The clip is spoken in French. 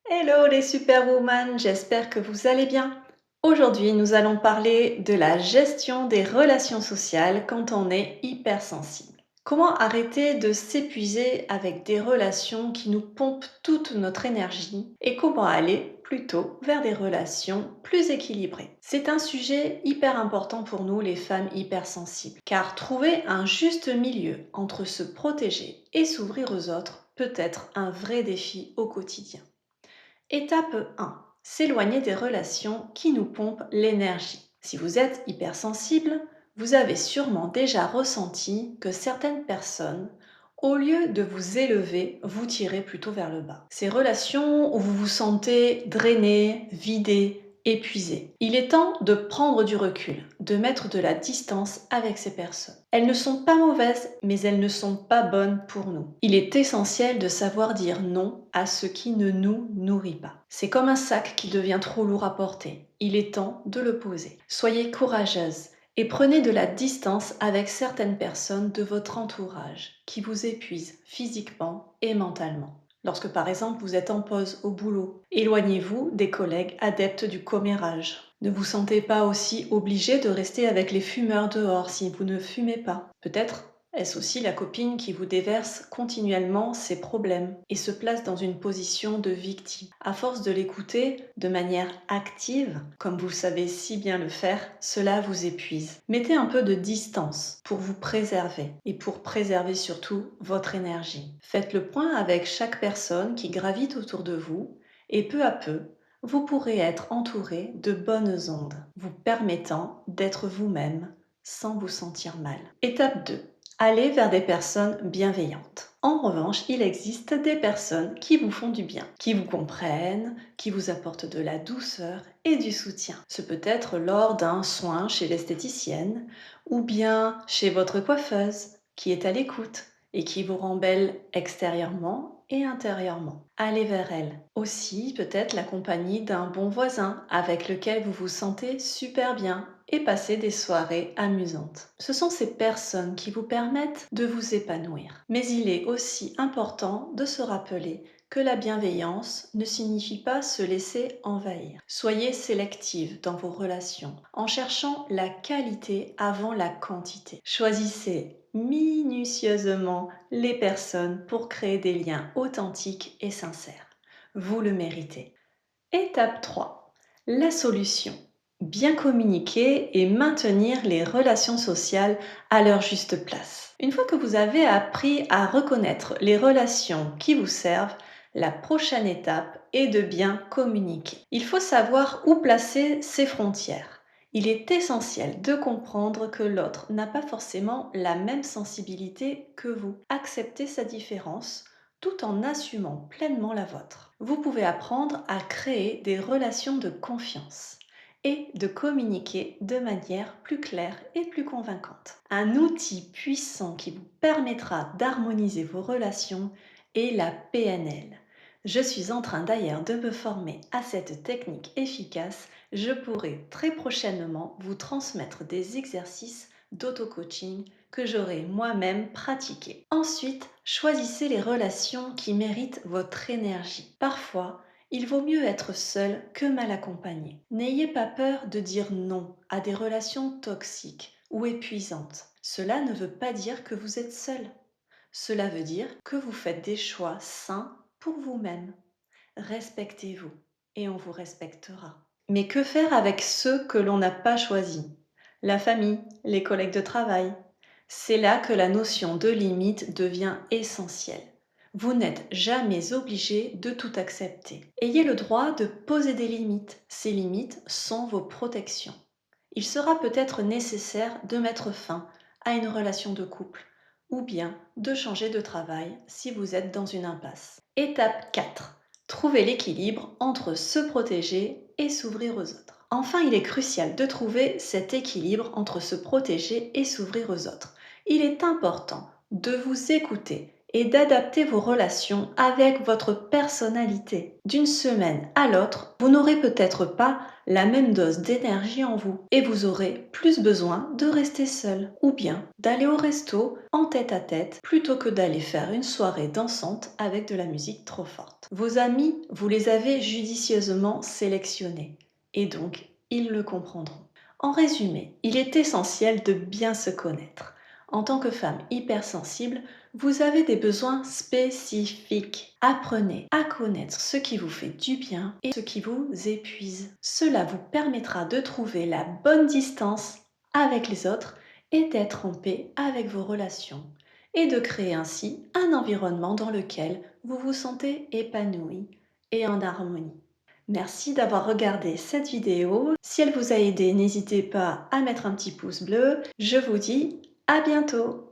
Hello les superwoman, j'espère que vous allez bien. Aujourd'hui, nous allons parler de la gestion des relations sociales quand on est hypersensible. Comment arrêter de s'épuiser avec des relations qui nous pompent toute notre énergie et comment aller plutôt vers des relations plus équilibrées. C'est un sujet hyper important pour nous les femmes hypersensibles car trouver un juste milieu entre se protéger et s'ouvrir aux autres peut être un vrai défi au quotidien. Étape 1. S'éloigner des relations qui nous pompent l'énergie. Si vous êtes hypersensible, vous avez sûrement déjà ressenti que certaines personnes, au lieu de vous élever, vous tirez plutôt vers le bas. Ces relations où vous vous sentez drainé, vidé, épuisé. Il est temps de prendre du recul, de mettre de la distance avec ces personnes. Elles ne sont pas mauvaises, mais elles ne sont pas bonnes pour nous. Il est essentiel de savoir dire non à ce qui ne nous nourrit pas. C'est comme un sac qui devient trop lourd à porter. Il est temps de le poser. Soyez courageuse et prenez de la distance avec certaines personnes de votre entourage qui vous épuisent physiquement et mentalement. Lorsque par exemple vous êtes en pause au boulot, éloignez-vous des collègues adeptes du commérage. Ne vous sentez pas aussi obligé de rester avec les fumeurs dehors si vous ne fumez pas. Peut-être est-ce aussi la copine qui vous déverse continuellement ses problèmes et se place dans une position de victime. À force de l'écouter de manière active, comme vous savez si bien le faire, cela vous épuise. Mettez un peu de distance pour vous préserver et pour préserver surtout votre énergie. Faites le point avec chaque personne qui gravite autour de vous et peu à peu, vous pourrez être entouré de bonnes ondes, vous permettant d'être vous-même sans vous sentir mal. Étape 2. Allez vers des personnes bienveillantes. En revanche, il existe des personnes qui vous font du bien, qui vous comprennent, qui vous apportent de la douceur et du soutien. Ce peut être lors d'un soin chez l'esthéticienne ou bien chez votre coiffeuse qui est à l'écoute et qui vous rend belle extérieurement et intérieurement. Allez vers elle. Aussi, peut-être la compagnie d'un bon voisin avec lequel vous vous sentez super bien et passer des soirées amusantes. Ce sont ces personnes qui vous permettent de vous épanouir. Mais il est aussi important de se rappeler que la bienveillance ne signifie pas se laisser envahir. Soyez sélective dans vos relations en cherchant la qualité avant la quantité. Choisissez minutieusement les personnes pour créer des liens authentiques et sincères. Vous le méritez. Étape 3. La solution. Bien communiquer et maintenir les relations sociales à leur juste place. Une fois que vous avez appris à reconnaître les relations qui vous servent, la prochaine étape est de bien communiquer. Il faut savoir où placer ses frontières. Il est essentiel de comprendre que l'autre n'a pas forcément la même sensibilité que vous. Acceptez sa différence tout en assumant pleinement la vôtre. Vous pouvez apprendre à créer des relations de confiance et de communiquer de manière plus claire et plus convaincante. Un outil puissant qui vous permettra d'harmoniser vos relations est la PNL. Je suis en train d'ailleurs de me former à cette technique efficace. Je pourrai très prochainement vous transmettre des exercices d'auto-coaching que j'aurai moi-même pratiqué. Ensuite, choisissez les relations qui méritent votre énergie. Parfois, il vaut mieux être seul que mal accompagné. N'ayez pas peur de dire non à des relations toxiques ou épuisantes. Cela ne veut pas dire que vous êtes seul. Cela veut dire que vous faites des choix sains pour vous-même. Respectez-vous et on vous respectera. Mais que faire avec ceux que l'on n'a pas choisis? La famille, les collègues de travail. C'est là que la notion de limite devient essentielle. Vous n'êtes jamais obligé de tout accepter. Ayez le droit de poser des limites. Ces limites sont vos protections. Il sera peut-être nécessaire de mettre fin à une relation de couple ou bien de changer de travail si vous êtes dans une impasse. Étape 4. Trouver l'équilibre entre se protéger et s'ouvrir aux autres. Enfin, il est crucial de trouver cet équilibre entre se protéger et s'ouvrir aux autres. Il est important de vous écouter et d'adapter vos relations avec votre personnalité. D'une semaine à l'autre, vous n'aurez peut-être pas la même dose d'énergie en vous et vous aurez plus besoin de rester seul ou bien d'aller au resto en tête-à-tête plutôt que d'aller faire une soirée dansante avec de la musique trop forte. Vos amis, vous les avez judicieusement sélectionnés et donc ils le comprendront. En résumé, il est essentiel de bien se connaître. En tant que femme hypersensible, vous avez des besoins spécifiques. Apprenez à connaître ce qui vous fait du bien et ce qui vous épuise. Cela vous permettra de trouver la bonne distance avec les autres et d'être en paix avec vos relations et de créer ainsi un environnement dans lequel vous vous sentez épanoui et en harmonie. Merci d'avoir regardé cette vidéo. Si elle vous a aidé, n'hésitez pas à mettre un petit pouce bleu. Je vous dis à bientôt.